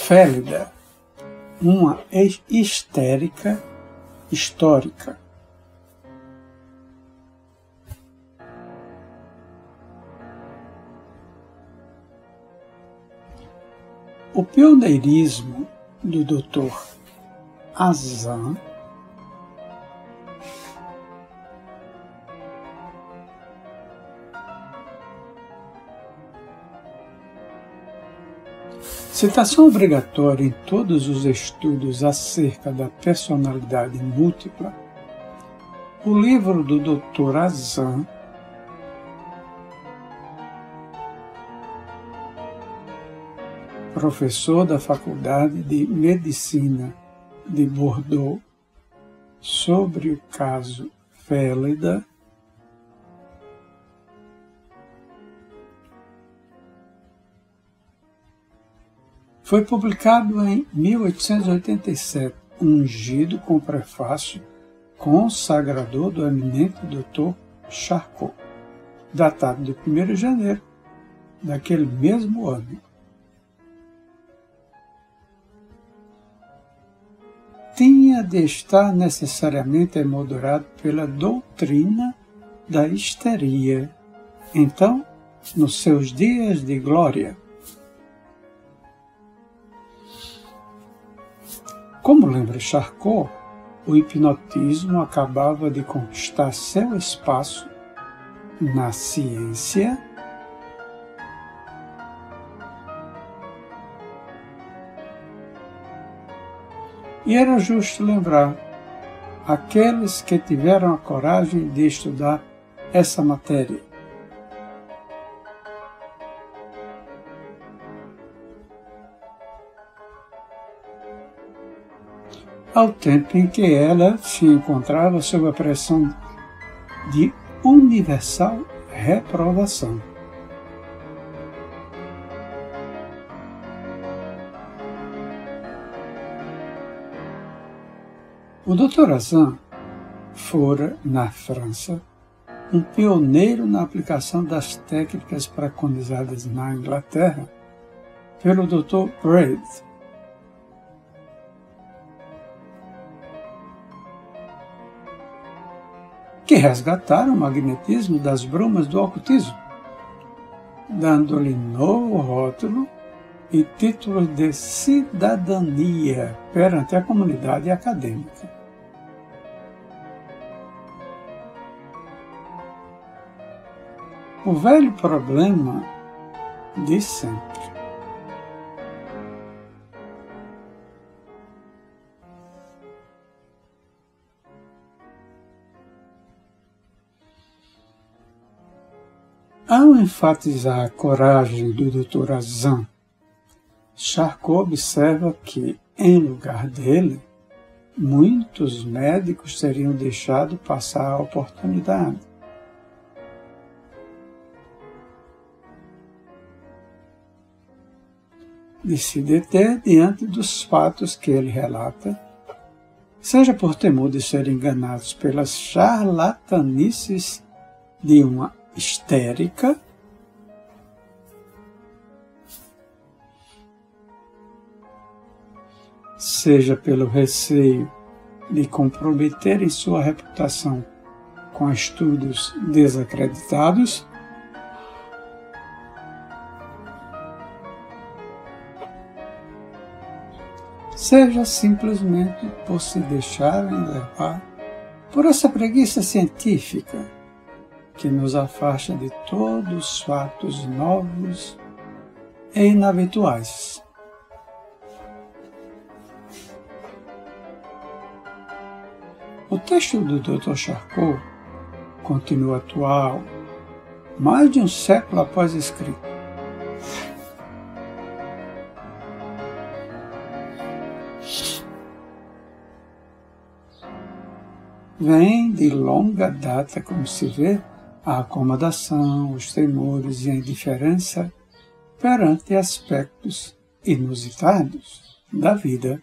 Félida, uma histérica histórica. O pioneirismo do Dr. Azan citação obrigatória em todos os estudos acerca da personalidade múltipla, o livro do Dr. Azan professor da Faculdade de Medicina de Bordeaux, sobre o caso Félida, foi publicado em 1887, ungido com prefácio consagrador do eminente Dr. Charcot, datado de 1º de janeiro daquele mesmo ano. Tinha de estar necessariamente emoldurado pela doutrina da histeria, então, nos seus dias de glória. Como lembra Charcot, o hipnotismo acabava de conquistar seu espaço na ciência e era justo lembrar aqueles que tiveram a coragem de estudar essa matéria. Ao tempo em que ela se encontrava sob a pressão de universal reprovação. O Dr. Azan fora, na França, um pioneiro na aplicação das técnicas preconizadas na Inglaterra pelo Dr. Braid, que resgataram o magnetismo das brumas do ocultismo, dando-lhe novo rótulo e título de cidadania perante a comunidade acadêmica. O velho problema de sempre. Ao enfatizar a coragem do Dr. Azan, Charcot observa que, em lugar dele, muitos médicos teriam deixado passar a oportunidade. De se deter diante dos fatos que ele relata, seja por temor de serem enganados pelas charlatanices de uma histérica, seja pelo receio de comprometerem sua reputação com estudos desacreditados, seja simplesmente por se deixarem levar por essa preguiça científica que nos afasta de todos os fatos novos e inhabituais. O texto do Dr. Charcot continua atual, mais de um século após escrito. Vem de longa data, como se vê, a acomodação, os temores e a indiferença perante aspectos inusitados da vida.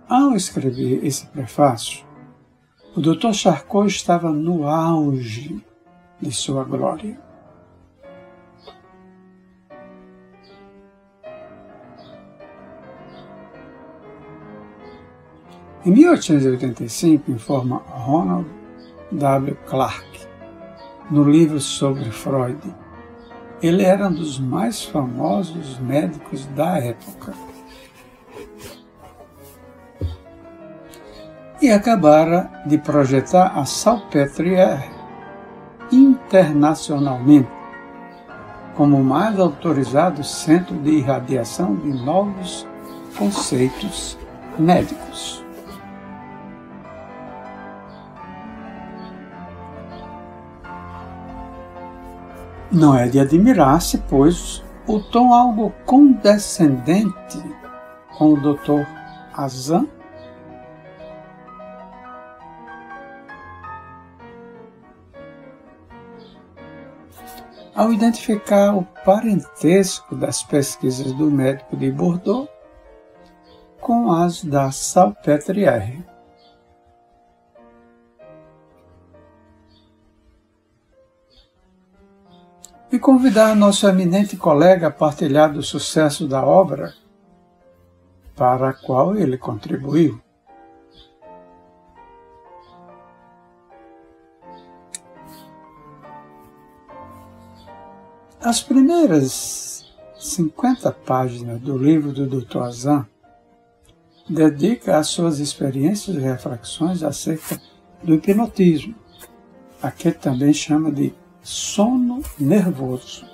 Ao escrever esse prefácio, o Dr. Charcot estava no auge de sua glória. Em 1885, informa Ronald W. Clark, no livro sobre Freud, ele era um dos mais famosos médicos da época. E acabara de projetar a Salpêtrière internacionalmente como o mais autorizado centro de irradiação de novos conceitos médicos. Não é de admirar-se, pois, o tom algo condescendente com o Dr. Azan, ao identificar o parentesco das pesquisas do médico de Bordeaux com as da Salpêtrière. E convidar nosso eminente colega a partilhar do sucesso da obra para a qual ele contribuiu. As primeiras 50 páginas do livro do Dr. Azan dedica às suas experiências e reflexões acerca do hipnotismo, a que também chama de sono nervoso.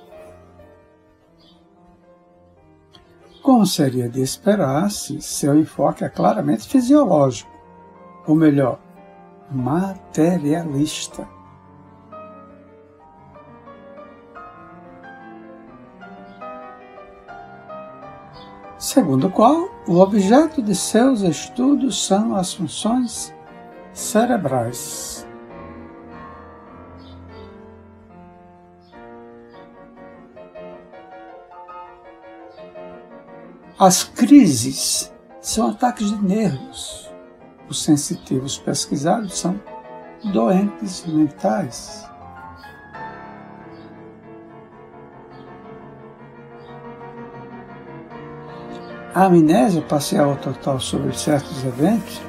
Como seria de esperar-se, seu enfoque é claramente fisiológico, ou melhor, materialista. Segundo o qual, o objeto de seus estudos são as funções cerebrais. As crises são ataques de nervos. Os sensitivos pesquisados são doentes mentais. A amnésia parcial ou total sobre certos eventos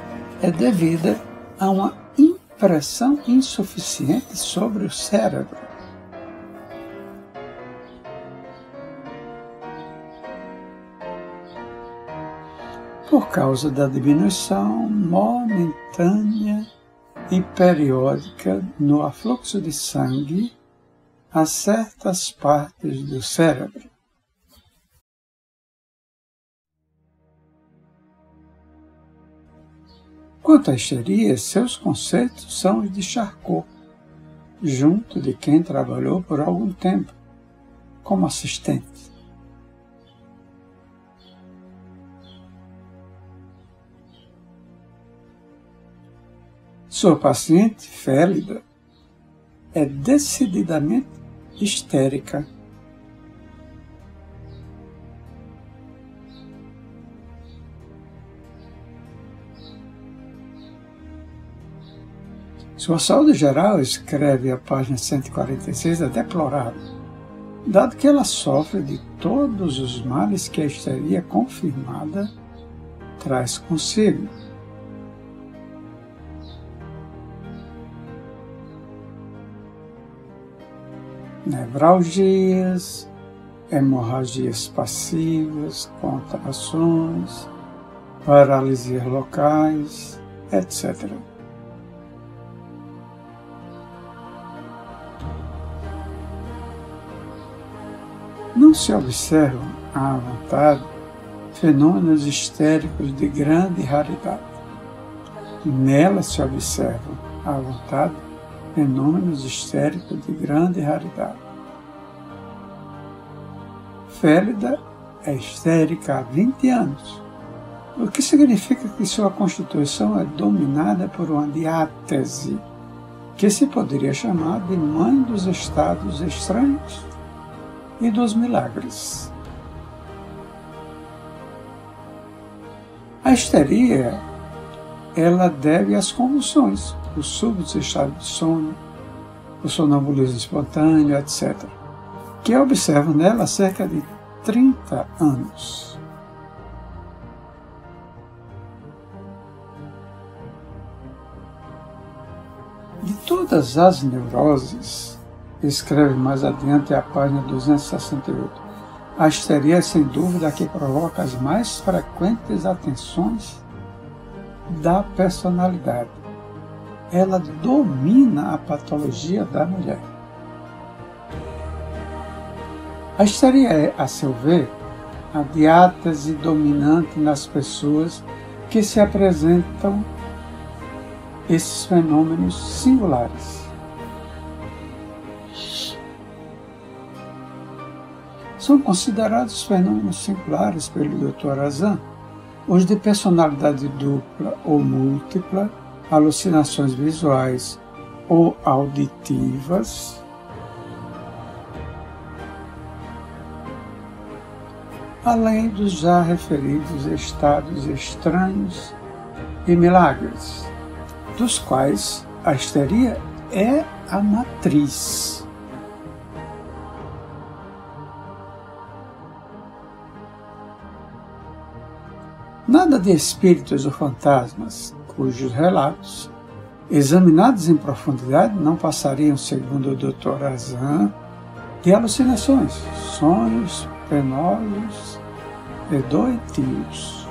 é devida a uma impressão insuficiente sobre o cérebro. Por causa da diminuição momentânea e periódica no afluxo de sangue a certas partes do cérebro. Quanto à histeria, seus conceitos são os de Charcot, junto de quem trabalhou por algum tempo como assistente. Sua paciente, Félida, é decididamente histérica. Sua saúde geral, escreve a página 146, é deplorável, dado que ela sofre de todos os males que a histeria confirmada traz consigo. Nevralgias, hemorragias passivas, contrações, paralisias locais, etc. Não se observam à vontade fenômenos histéricos de grande raridade. Nela se observam à vontade fenômenos histéricos de grande raridade. Félida é histérica há 20 anos, o que significa que sua constituição é dominada por uma diátese, que se poderia chamar de mãe dos estados estranhos e dos milagres. A histeria, ela deve às convulsões, os súbitos estados de sono, o sonambulismo espontâneo, etc., que observo nela há cerca de 30 anos. De todas as neuroses, escreve mais adiante a página 268, a histeria é sem dúvida a que provoca as mais frequentes atenções da personalidade. Ela domina a patologia da mulher. A histeria é, a seu ver, a diátese dominante nas pessoas que se apresentam esses fenômenos singulares. São considerados fenômenos singulares pelo Dr. Azan os de personalidade dupla ou múltipla, alucinações visuais ou auditivas, além dos já referidos estados estranhos e milagres, dos quais a histeria é a matriz. Nada de espíritos ou fantasmas, cujos relatos, examinados em profundidade, não passariam, segundo o Dr. Azan, de alucinações, sonhos penosos e doentios.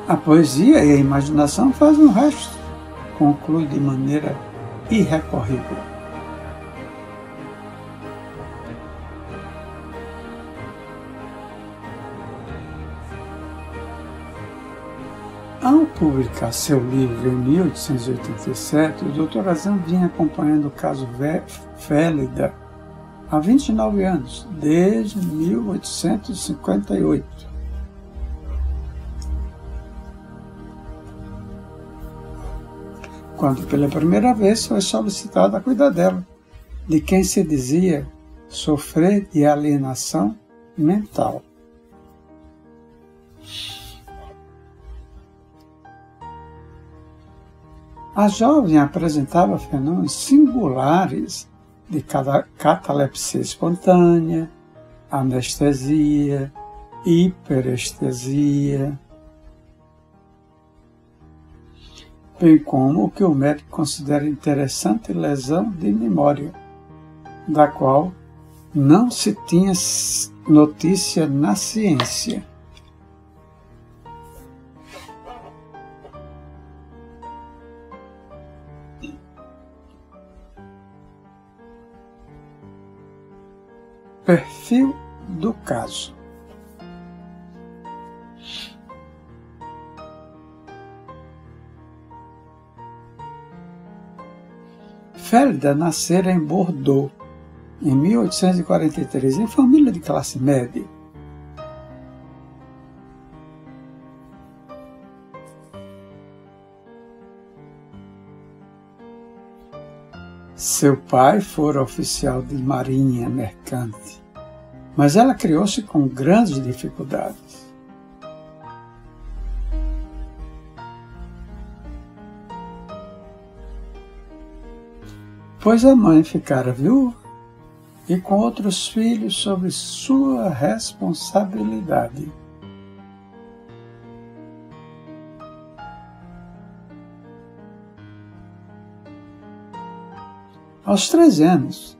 A poesia e a imaginação fazem o resto, conclui de maneira irrecorrível. Ao publicar seu livro em 1887, o Dr. Azan vinha acompanhando o caso Félida há 29 anos, desde 1858. Quando pela primeira vez foi solicitado a cuidar dela, de quem se dizia sofrer de alienação mental. A jovem apresentava fenômenos singulares de catalepsia espontânea, anestesia, hiperestesia, bem como o que o médico considera interessante lesão de memória, da qual não se tinha notícia na ciência. Perfil do caso. Félida nascera em Bordeaux, em 1843, em família de classe média. Seu pai fora oficial de marinha mercante, mas ela criou-se com grandes dificuldades. Pois a mãe ficara viúva e com outros filhos sob sua responsabilidade. Aos 13 anos,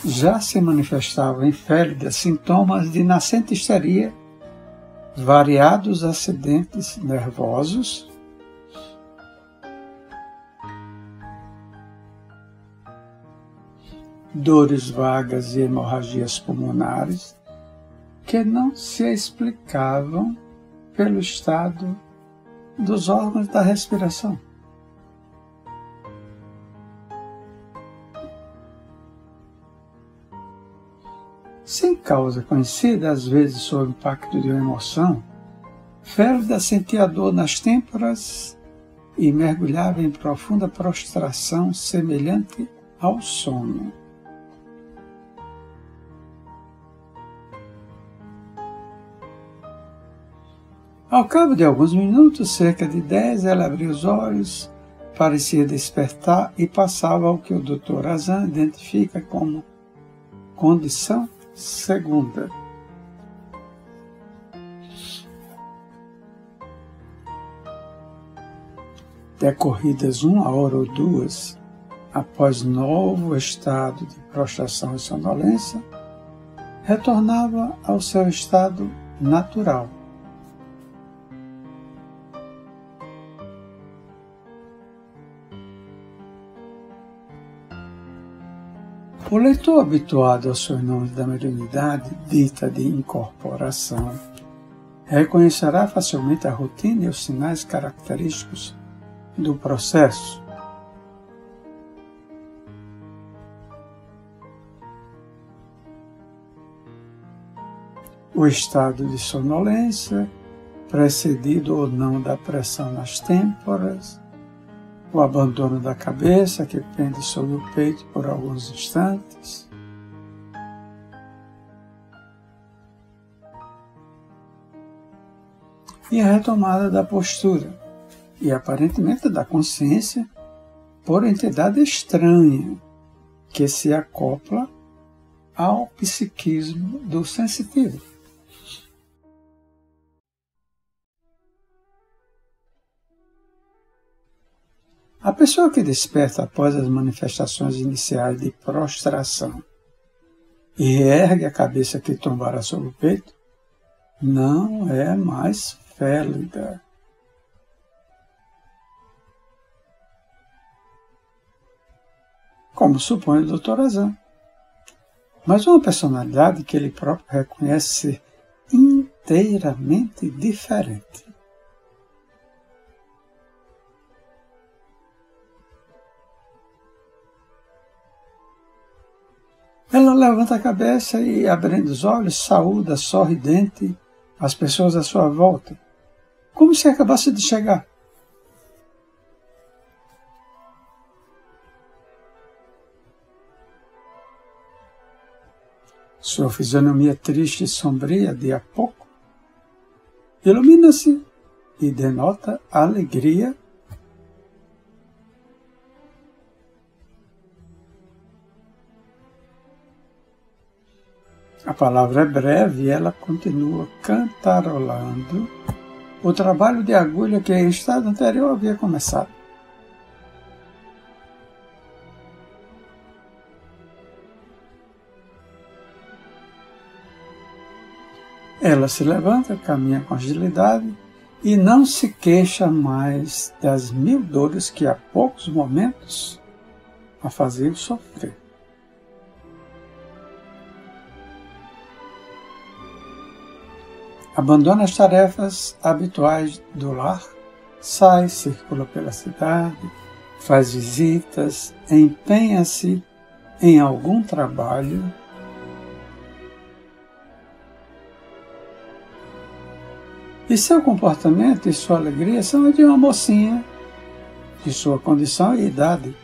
já se manifestavam em Félida sintomas de nascente histeria, variados acidentes nervosos, dores vagas e hemorragias pulmonares, que não se explicavam pelo estado dos órgãos da respiração. Sem causa conhecida, às vezes sob o impacto de uma emoção, Félida sentia dor nas têmporas e mergulhava em profunda prostração semelhante ao sono. Ao cabo de alguns minutos, cerca de 10, ela abria os olhos, parecia despertar e passava ao que o Dr. Azan identifica como condição segunda. decorridas 1 hora ou 2, após novo estado de prostração e sonolência, retornava ao seu estado natural. O leitor habituado aos fenômenos da mediunidade, dita de incorporação, reconhecerá facilmente a rotina e os sinais característicos do processo. O estado de sonolência, precedido ou não da pressão nas têmporas, o abandono da cabeça que pende sobre o peito por alguns instantes, e a retomada da postura e aparentemente da consciência por entidade estranha que se acopla ao psiquismo do sensitivo. A pessoa que desperta após as manifestações iniciais de prostração e reergue a cabeça que tombara sobre o peito, não é mais félida. Como supõe o Dr. Azam, mas uma personalidade que ele próprio reconhece ser inteiramente diferente. Ela levanta a cabeça e, abrindo os olhos, saúda sorridente as pessoas à sua volta, como se acabasse de chegar. Sua fisionomia triste e sombria, de a pouco, ilumina-se e denota alegria. A palavra é breve e ela continua cantarolando o trabalho de agulha que em estado anterior havia começado. Ela se levanta, caminha com agilidade e não se queixa mais das 1000 dores que há poucos momentos a faziam sofrer. Abandona as tarefas habituais do lar, sai, circula pela cidade, faz visitas, empenha-se em algum trabalho. E seu comportamento e sua alegria são de uma mocinha de sua condição e idade.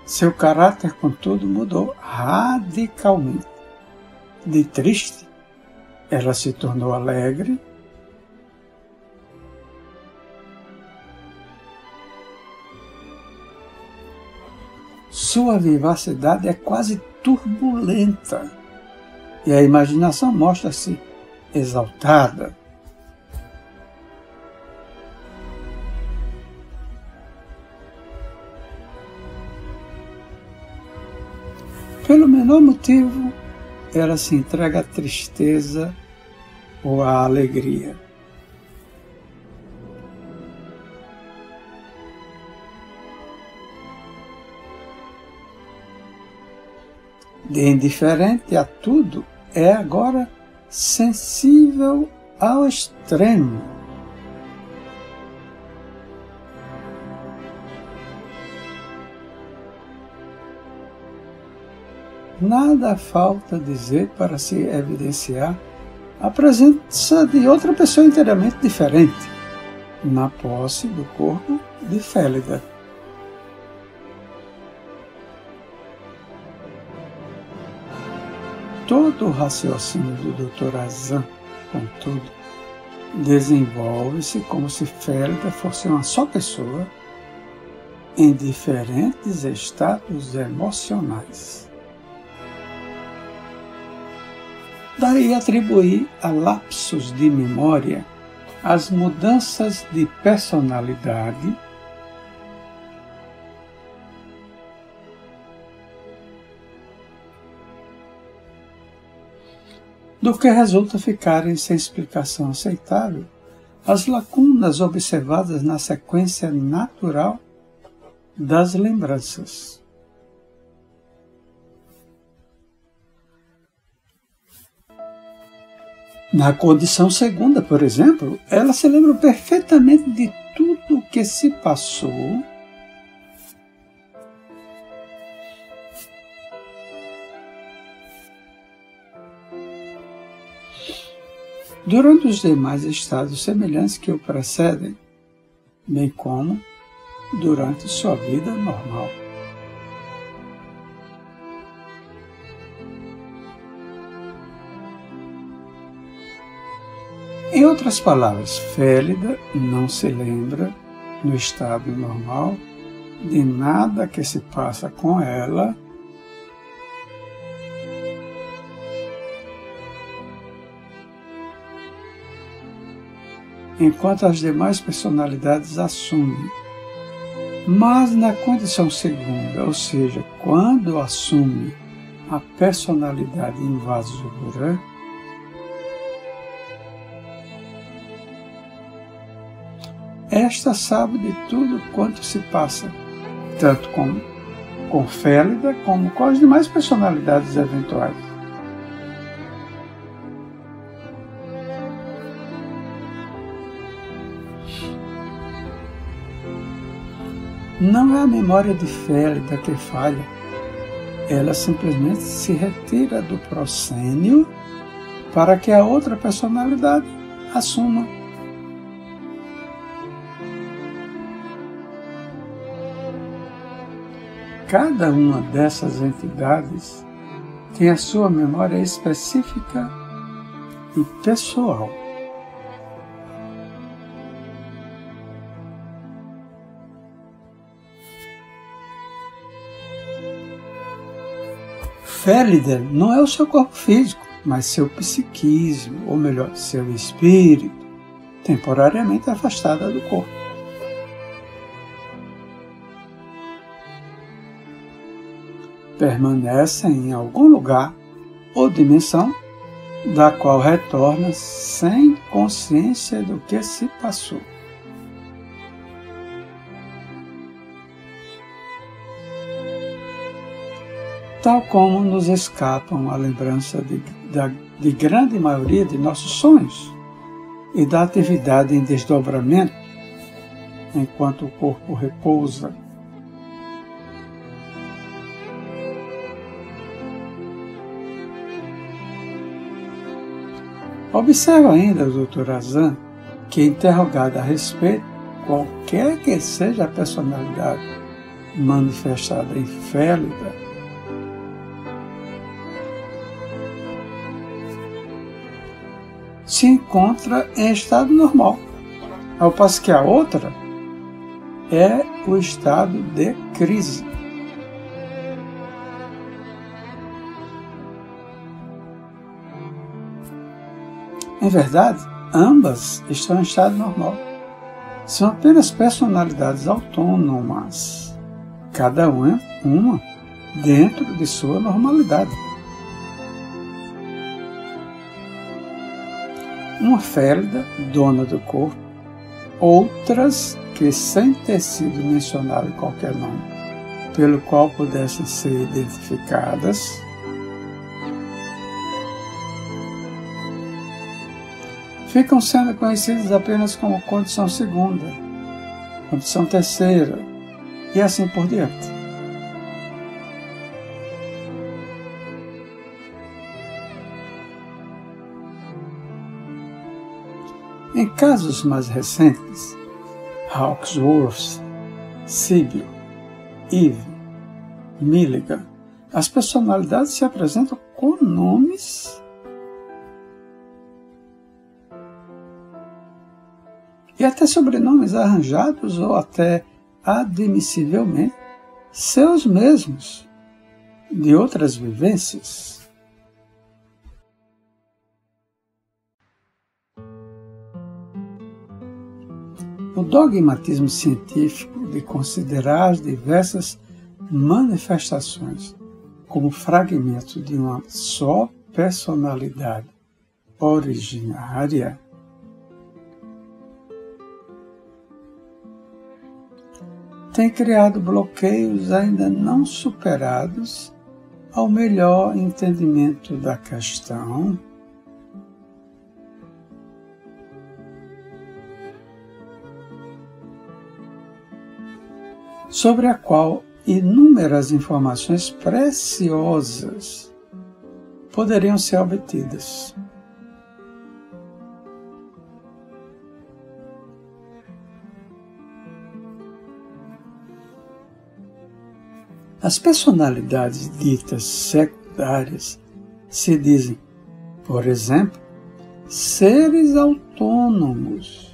Seu caráter, contudo, mudou radicalmente. De triste, ela se tornou alegre. Sua vivacidade é quase turbulenta e a imaginação mostra-se exaltada. Pelo menor motivo, ela se entrega à tristeza ou à alegria. De indiferente a tudo, é agora sensível ao extremo. Nada falta dizer para se evidenciar a presença de outra pessoa inteiramente diferente, na posse do corpo de Félida. Todo o raciocínio do Dr. Azam, contudo, desenvolve-se como se Félida fosse uma só pessoa em diferentes estados emocionais. Daí atribuir a lapsos de memória as mudanças de personalidade do que resulta ficarem sem explicação aceitável as lacunas observadas na sequência natural das lembranças. Na condição segunda, por exemplo, ela se lembra perfeitamente de tudo o que se passou durante os demais estados semelhantes que o precedem, bem como durante sua vida normal. Em outras palavras, Félida não se lembra, no estado normal, de nada que se passa com ela enquanto as demais personalidades assumem. Mas na condição segunda, ou seja, quando assume a personalidade invasora, esta sabe de tudo quanto se passa, tanto com Félida como com as demais personalidades eventuais. Não é a memória de Félida que falha, ela simplesmente se retira do proscênio para que a outra personalidade assuma. Cada uma dessas entidades tem a sua memória específica e pessoal. Félida não é o seu corpo físico, mas seu psiquismo, ou melhor, seu espírito, temporariamente afastada do corpo. Permanece em algum lugar ou dimensão da qual retorna sem consciência do que se passou. Tal como nos escapam a lembrança de grande maioria de nossos sonhos e da atividade em desdobramento enquanto o corpo repousa. Observa ainda o Dr. Azan que, interrogado a respeito, qualquer que seja a personalidade manifestada em Félida, se encontra em estado normal, ao passo que a outra é o estado de crise. Em verdade, ambas estão em estado normal. São apenas personalidades autônomas, cada uma dentro de sua normalidade. Uma Félida, dona do corpo, outras que, sem ter sido mencionado qualquer nome, pelo qual pudessem ser identificadas, ficam sendo conhecidas apenas como condição segunda, condição terceira, e assim por diante. Em casos mais recentes, Hawksworth, Sibyl, Eve, Milligan, as personalidades se apresentam com nomes e até sobrenomes arranjados ou até admissivelmente seus mesmos, de outras vivências. O dogmatismo científico de considerar as diversas manifestações como fragmentos de uma só personalidade originária tem criado bloqueios ainda não superados ao melhor entendimento da questão, sobre a qual inúmeras informações preciosas poderiam ser obtidas. As personalidades ditas secundárias se dizem, por exemplo, seres autônomos.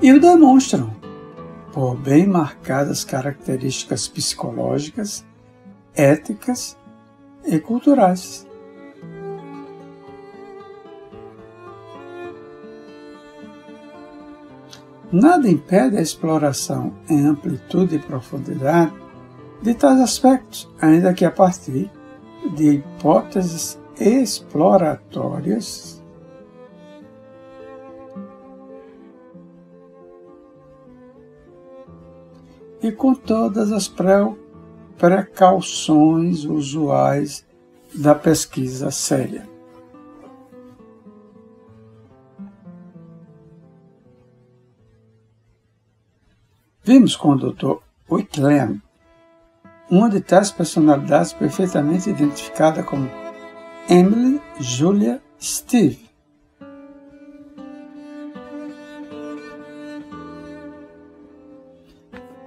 E o demonstram por bem marcadas características psicológicas, éticas e culturais. Nada impede a exploração em amplitude e profundidade de tais aspectos, ainda que a partir de hipóteses exploratórias e com todas as precauções usuais da pesquisa séria. Vimos com o Dr. Whitlam uma de tais personalidades perfeitamente identificada como Emily Julia Steve.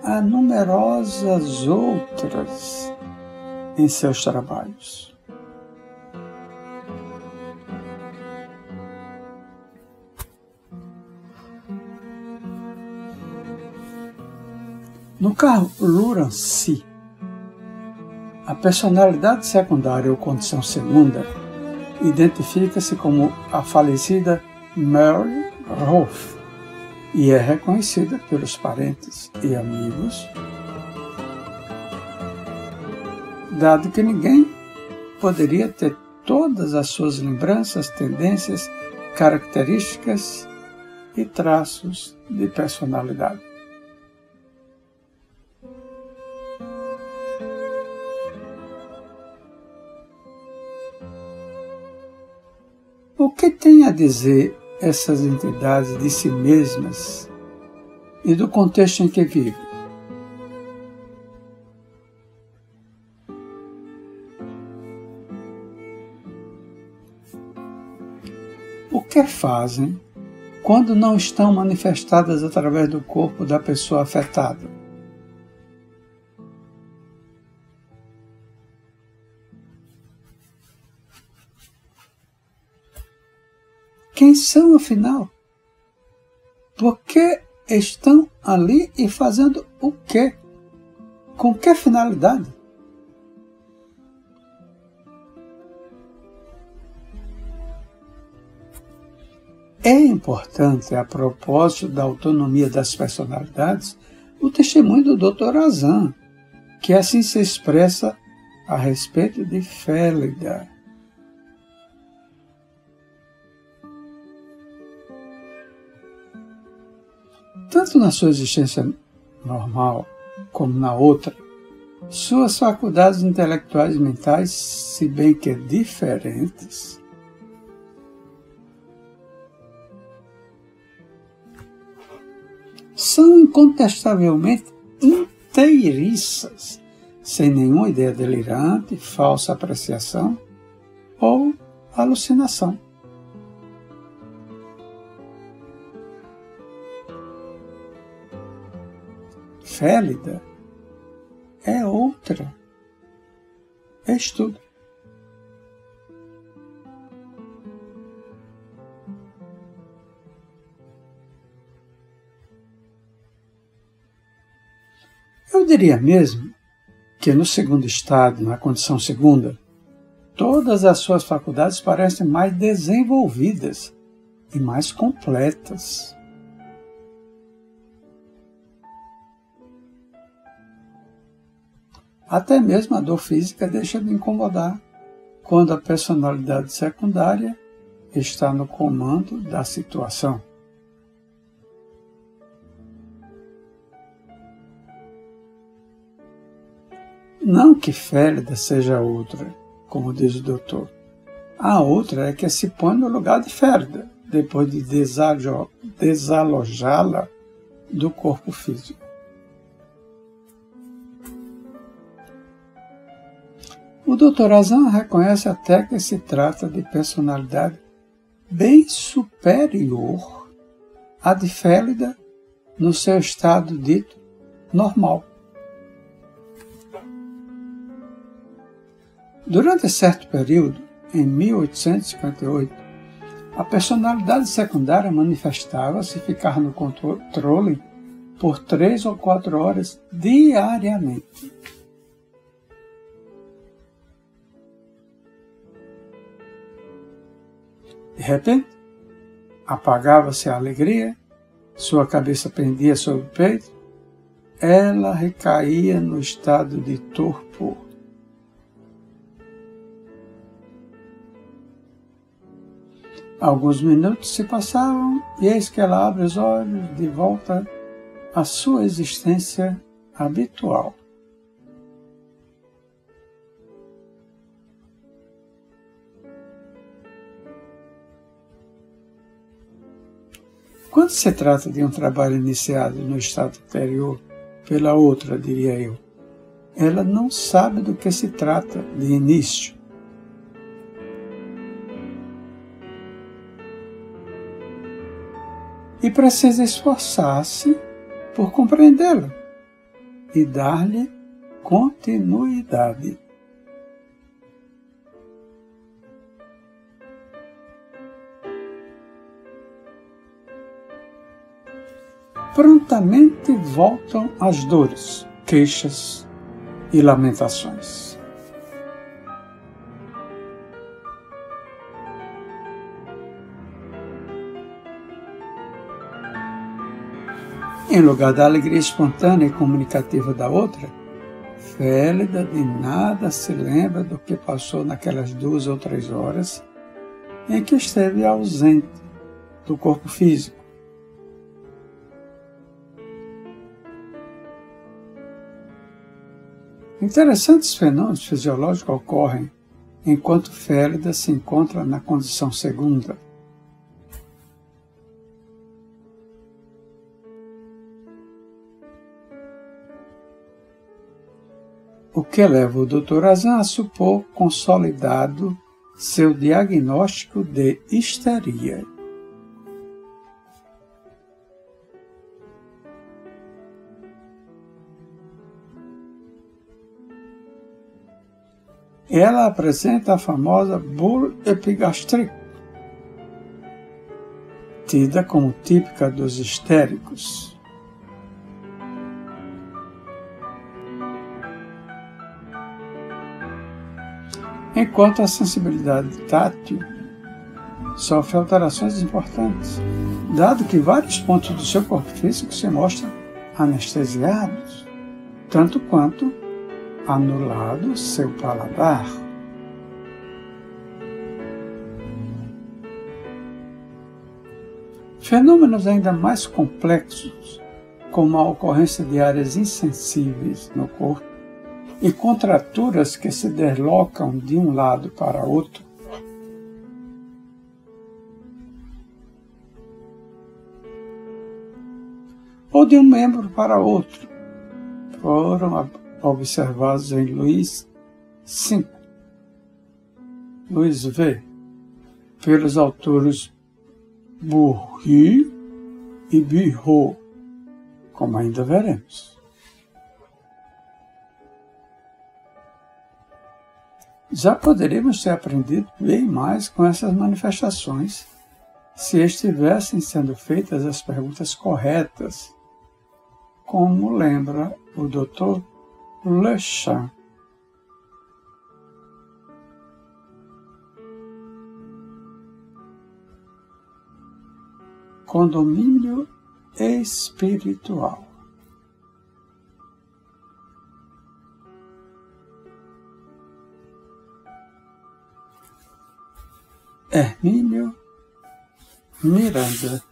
Há numerosas outras em seus trabalhos. No caso Lurancy, a personalidade secundária ou condição segunda identifica-se como a falecida Mary Rolfe e é reconhecida pelos parentes e amigos, dado que ninguém poderia ter todas as suas lembranças, tendências, características e traços de personalidade. O que tem a dizer essas entidades de si mesmas e do contexto em que vivem? O que fazem quando não estão manifestadas através do corpo da pessoa afetada? Quem são, afinal? Por que estão ali e fazendo o quê? Com que finalidade? É importante, a propósito da autonomia das personalidades, o testemunho do Dr. Azan, que assim se expressa a respeito de Félida. Tanto na sua existência normal como na outra, suas faculdades intelectuais e mentais, se bem que diferentes, são incontestavelmente inteiriças, sem nenhuma ideia delirante, falsa apreciação ou alucinação. Félida é outra. É estudo. Eu diria mesmo que no segundo estado, na condição segunda, todas as suas faculdades parecem mais desenvolvidas e mais completas. Até mesmo a dor física deixa de incomodar quando a personalidade secundária está no comando da situação. Não que Félida seja outra, como diz o doutor. A outra é que se põe no lugar de Félida, depois de desalojá-la do corpo físico. O Dr. Azan reconhece até que se trata de personalidade bem superior à de Félida no seu estado dito normal. Durante certo período, em 1858, a personalidade secundária manifestava-se ficar no controle por 3 ou 4 horas diariamente. De repente, apagava-se a alegria, sua cabeça pendia sobre o peito, ela recaía no estado de torpor. Alguns minutos se passavam e eis que ela abre os olhos de volta à sua existência habitual. Quando se trata de um trabalho iniciado no estado anterior pela outra, diria eu, ela não sabe do que se trata de início. E precisa esforçar-se por compreendê-la e dar-lhe continuidade. Prontamente voltam as dores, queixas e lamentações. Em lugar da alegria espontânea e comunicativa da outra, Félida de nada se lembra do que passou naquelas 2 ou 3 horas em que esteve ausente do corpo físico. Interessantes fenômenos fisiológicos ocorrem enquanto Félida se encontra na condição segunda. O que leva o Dr. Azan a supor consolidado seu diagnóstico de histeria. Ela apresenta a famosa boule epigastrique, tida como típica dos histéricos. Enquanto a sensibilidade tátil sofre alterações importantes, dado que vários pontos do seu corpo físico se mostram anestesiados, tanto quanto anulado seu paladar. Fenômenos ainda mais complexos, como a ocorrência de áreas insensíveis no corpo e contraturas que se deslocam de um lado para outro, ou de um membro para outro, foram observados em Luís V, pelos autores Bourrier e Birot, como ainda veremos. Já poderíamos ter aprendido bem mais com essas manifestações se estivessem sendo feitas as perguntas corretas, como lembra o Dr. Lechamp. condomínio espiritual. Hermínio Miranda